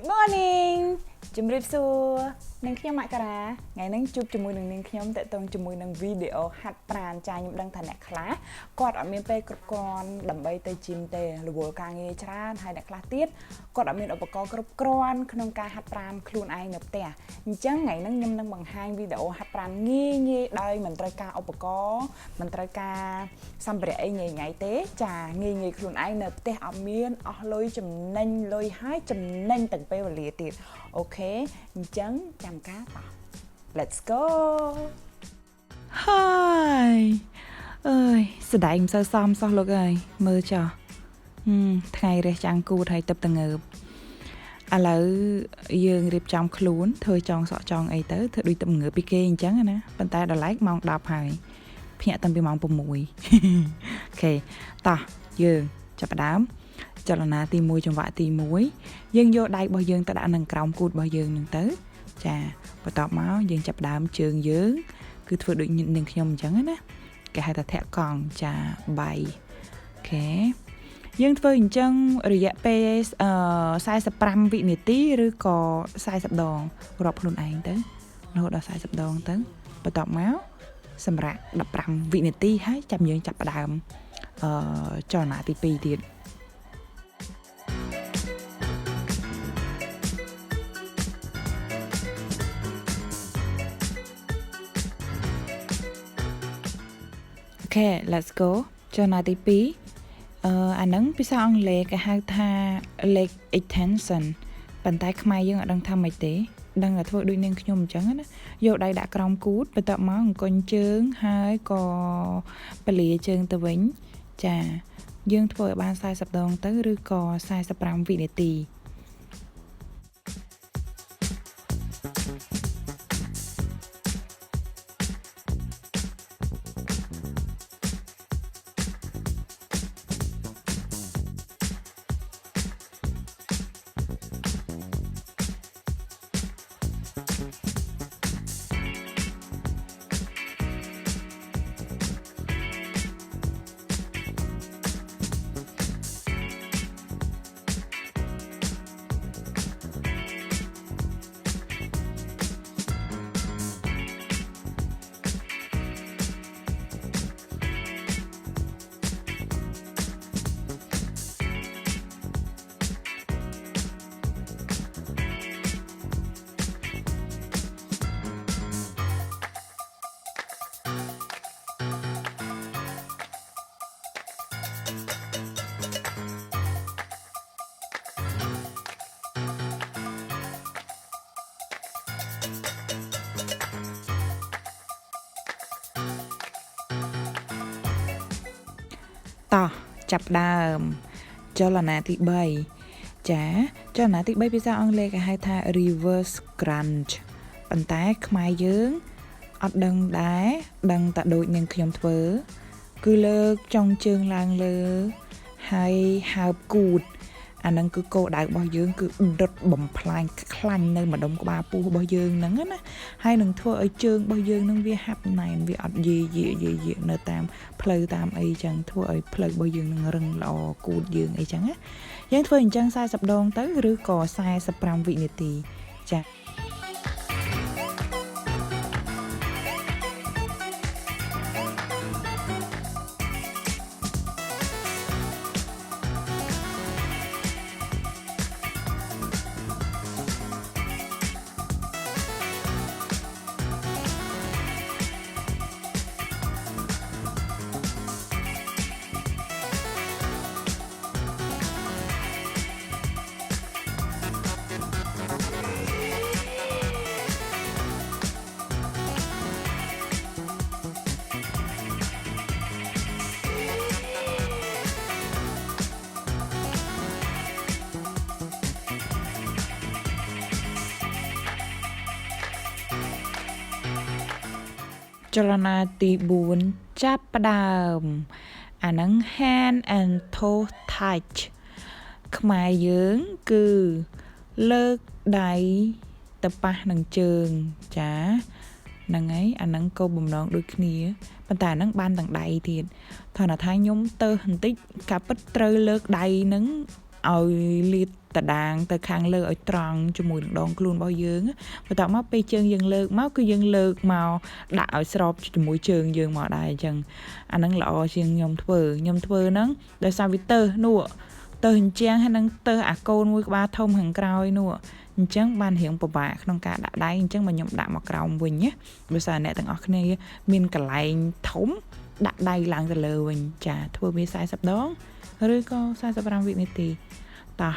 Good morning ជំរាបសួរនាងខ្ញុំមករាថ្ងៃនេះជួបជាមួយនឹងនាងខ្ញុំតេតងជាមួយនឹងវីដេអូហាត់ប្រាណចាខ្ញុំដឹងថាអ្នកខ្លះគាត់អត់មានពេលគ្រប់គ្រាន់ដើម្បីទៅជីមទេរវល់ការងារច្រើនហើយអ្នកខ្លះទៀតគាត់អត់មានឧបករណ៍គ្រប់គ្រាន់ក្នុងការហាត់ប្រាណខ្លួនឯងនៅផ្ទះអញ្ចឹងថ្ងៃនេះខ្ញុំនឹងបង្ហាញវីដេអូហាត់ប្រាណងាយៗដោយមិនត្រូវការឧបករណ៍មិនត្រូវការសម្ភារៈអីញ៉ៃៗទេចាងាយៗខ្លួនឯងនៅផ្ទះអត់មានអស់លុយចំណេញលុយហើយចំណេញទាំងពេលវេលាទៀតអូខេអញ្ចឹងចាំការតោះ Let's go ហើយអើយស្ដែងមិនសូវសមសោះលោកអើយមើលចុះថ្ងៃរះចាំងគូតហើយទឹកតងើបឥឡូវយើងរៀបចំខ្លួនធ្វើចងសក់ចងអីទៅធ្វើដូចទឹកងើបពីគេអញ្ចឹងណាប៉ុន្តែដល់ឡែកម៉ោង10ហើយភ្ញាក់តាំងពីម៉ោង6អូខេតោះយើងចាប់ផ្ដើមចលនាទី1ចង្វាក់ទី1យើងយកដៃរបស់យើងទៅដាក់នឹងក្រោមគូតរបស់យើងនឹងទៅចាបន្ទាប់មកយើងចាប់ផ្ដើមជើងយើងគឺធ្វើដូចនឹងខ្ញុំអញ្ចឹងណាគេហៅថាធាក់កង់ចា3អូខេយើងធ្វើអញ្ចឹងរយៈពេល45វិនាទីឬក៏40ដងរាប់ខ្លួនឯងទៅរហូតដល់40ដងទៅបន្ទាប់មកសម្រាប់15វិនាទីហើយចាំយើងចាប់ផ្ដើមចលនាទី2ទៀតអូខេ let's go ចលនាទី2អាហ្នឹងភាសាអង់គ្លេសគេហៅថា leg extension ប៉ុន្តែខ្មែរយើងអត់ដឹងថាម៉េចទេដឹងតែធ្វើដូចនាងខ្ញុំអញ្ចឹងណាយកដៃដាក់ក្រោមគូតបន្ទាប់មកអង្គញ់ជើងហើយក៏ពលាជើងទៅវិញចាយើងធ្វើឲ្យបាន40ដងទៅឬក៏45វិនាទីតោះចាប់ដើមចលនាទី3ចាចលនាទី3ភាសាអង់គ្លេសគេហៅថា reverse crunch ប៉ុន្តែខ្មែរយើងអត់ដឹងដែរដឹងតែដូចនឹងខ្ញុំធ្វើគឺលើកចុងជើងឡើងលើហើយហើបគូតអាហ្នឹងគឺគោលដៅរបស់យើងគឺដុតបំផ្លាញខ្លាញ់នៅម្ដុំក្បាលពោះរបស់យើងហ្នឹងណាហើយនឹងធ្វើឲ្យជើងរបស់យើងហ្នឹងវាហាប់ណែនវាអត់យាយនៅតាមផ្លូវតាមអីចឹងធ្វើឲ្យផ្លូវរបស់យើងនឹងរឹងល្អគូតយើងអីចឹងណាយើងធ្វើអញ្ចឹង40ដងទៅឬក៏45វិនាទីចាចលនាទី4ចាប់ផ្ដើមអាហ្នឹង hand and toe touch ខ្មែរយើងគឺលើកដៃទៅប៉ះនឹងជើងចាហ្នឹងហើយអាហ្នឹងក៏បំណងដូចគ្នាប៉ុន្តែអាហ្នឹងបានទាំងដៃទៀតថាខ្ញុំទៅបន្តិចកាពិតត្រូវលើកដៃហ្នឹង ឲ្យលាតតដាងទៅខាងលើឲ្យត្រង់ជាមួយនឹងដងខ្លួនរបស់យើងបន្ទាប់មកពេលជើងយើងលើកមកគឺយើងលើកមកដាក់ឲ្យស្របជាមួយជើងយើងមកដែរអញ្ចឹងអាហ្នឹងល្អជាងខ្ញុំធ្វើហ្នឹងដោយសារវាទៅនោះទៅអញ្ចឹងហើយនឹងទៅអាកូនមួយក្បាលធំខាងក្រោយនោះអញ្ចឹងបានរៀងពិបាកក្នុងការដាក់ដៃអញ្ចឹងបើខ្ញុំដាក់មកក្រោមវិញណាដោយសារអ្នកទាំងអស់គ្នាមានកន្លែងធំដាក់ដៃឡើងទៅលើវិញចាធ្វើវា40ដងឬក៏45វិនាទីតោះ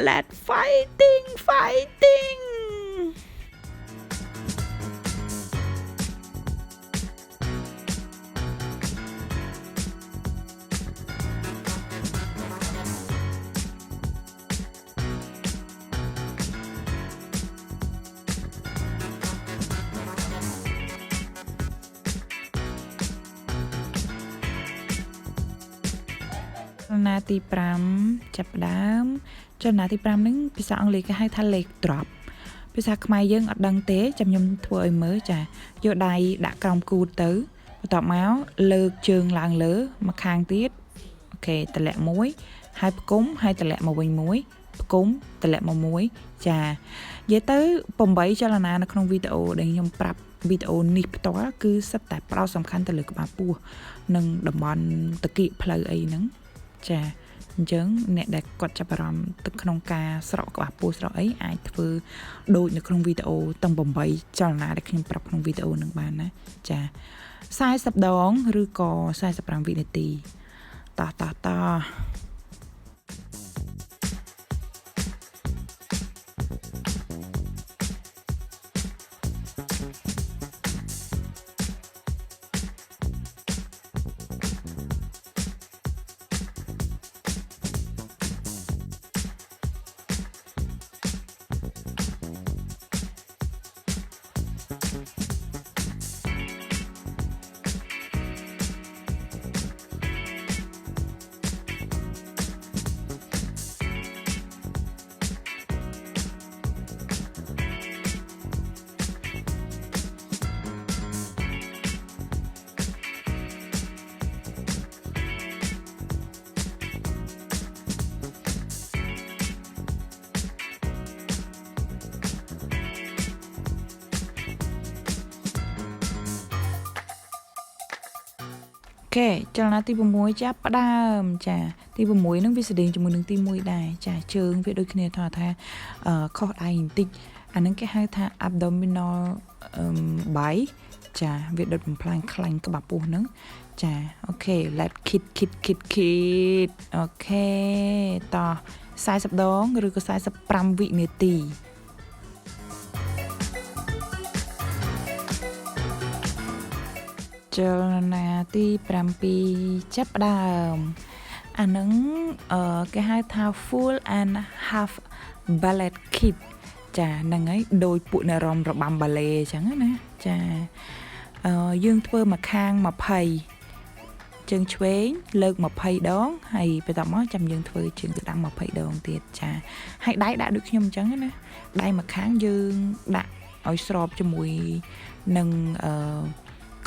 Let's fighting ចលនាទី5ចាប់ផ្ដើមចលនាទី5ហ្នឹងភាសាអង់គ្លេសគេហៅថា leg drop ភាសាខ្មែរយើងអត់ដឹងទេចាំខ្ញុំធ្វើឲ្យមើលចាយកដៃដាក់ក្រោមគូតទៅបន្ទាប់មកលើកជើងឡើងលើមកខាងទៀតអូខេតម្លាក់មួយហើយផ្គុំហើយតម្លាក់មកវិញមួយផ្គុំតម្លាក់មកមួយចានិយាយទៅ8ចលនានៅក្នុងវីដេអូដែលខ្ញុំប្រាប់វីដេអូនេះផ្ទាល់គឺសិតតែផ្ដោតសំខាន់ទៅលើក្បាលពោះនិងតំបន់តាគៀកផ្លូវអីហ្នឹងចាអញ្ចឹងអ្នកដែលគាត់ចាប់អារម្មណ៍ទៅក្នុងការស្រកក្បាលពោះស្រកអីអាចធ្វើដូចនៅក្នុងវីដេអូទាំង8ចលនាដែលខ្ញុំប្រាប់ក្នុងវីដេអូនឹងបានណាចា40ដងឬក៏45វិនាទីតោះអូខេចលនាទី6ចាប់ផ្ដើមចាទី6ហ្នឹងវាស្តេងជាមួយនឹងទី1ដែរចាជើងវាដូចគ្នាថាខុសដៃបន្តិចអាហ្នឹងគេហៅថា abdominal bite ចាវាដុតបំផ្លាញខ្លាញ់ក្បាលពោះហ្នឹងចាអូខេ let's kid អូខេតោះ40ដងឬក៏45វិនាទីចលនាទី7ចាប់ផ្ដើមអាហ្នឹងគេហៅថា full and half ballet kid ចាហ្នឹងហើយដូចពួកអ្នករាំរបាំបាឡេអញ្ចឹងណាចាយើងធ្វើមួយខាង20ជើងឆ្វេងលើក20ដងហើយបន្ទាប់មកចាំយើងធ្វើជើងស្ដាំ20ដងទៀតចាហើយដៃដាក់ដូចខ្ញុំអញ្ចឹងណាដៃមួយខាងយើងដាក់ឲ្យស្របជាមួយនឹង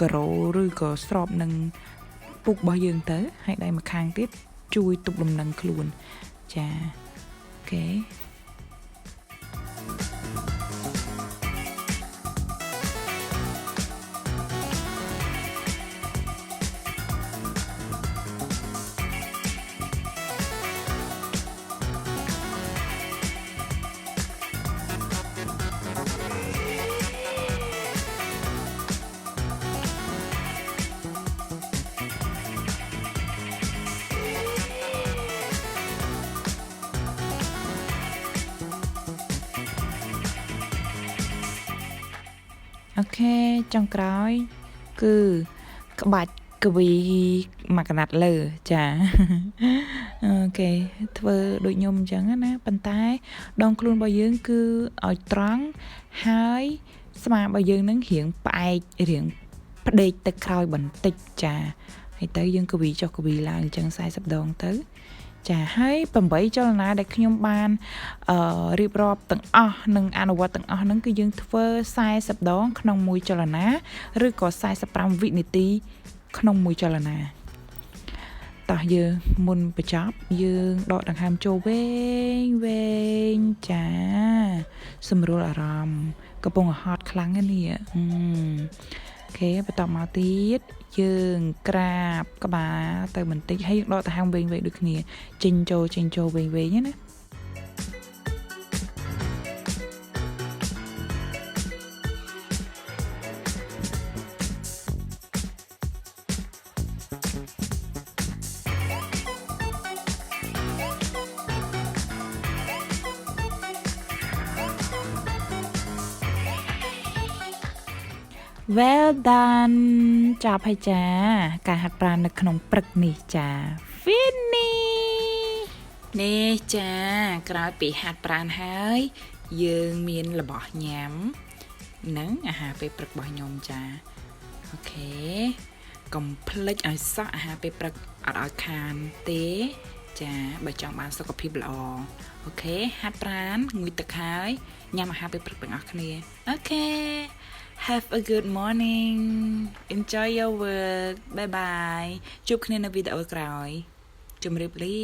ការ៉ូឬក៏ស្របនឹងពុករបស់យើងទៅហើយដៃមួយខាងទៀតជួយទប់លំនឹងខ្លួនចាអូខេអូខេចុងក្រោយគឺក្បាច់កវីមកកណាត់លើចាអូខេធ្វើដូចខ្ញុំអញ្ចឹងណាប៉ុន្តែដងខ្លួនរបស់យើងគឺឲ្យត្រង់ហើយស្មារបស់យើងនឹងរៀងផ្អែករៀងផ្ដេកទៅក្រោយបន្តិចចាហើយទៅយើងកវីចុះកវីឡើងអញ្ចឹង40ដងទៅចាហើយ8ចលនាដែលខ្ញុំបានរៀបរាប់ទាំងអស់និងអនុវត្តទាំងអស់ហ្នឹងគឺយើងធ្វើ40ដងក្នុងមួយចលនាឬក៏45វិនាទីក្នុងមួយចលនា តោះយើងមុនបញ្ចប់យើងដកដង្ហើមចូលវែងចាសម្រួលអារម្មណ៍កំពុងហត់ខ្លាំងណាស់នេះអូខេបន្តមកទៀតយើងក្រាបក្បាលទៅបន្តិចហើយយើងដកដង្ហើមវែងដូចគ្នាចេញចូលវែងណាWell done ចាប់ហើយចាការហាត់ប្រាណនៅក្នុងព្រឹកនេះចា Finish នេះចាក្រោយពីហាត់ប្រាណហើយយើងមានរបស់ញ៉ាំនិងអាហារពេលព្រឹករបស់ខ្ញុំចាអូខេកុំភ្លេចឲ្យសោះអាហារពេលព្រឹកអត់ឲ្យខានទេចាបើចង់បានសុខភាពល្អអូខេហាត់ប្រាណងូតទឹកហើយញ៉ាំអាហារពេលព្រឹកទាំងអស់គ្នាអូខេHave a good morning. Enjoy your work. Bye bye. ជួបគ្នានៅវីដេអូក្រោយជម្រាបលា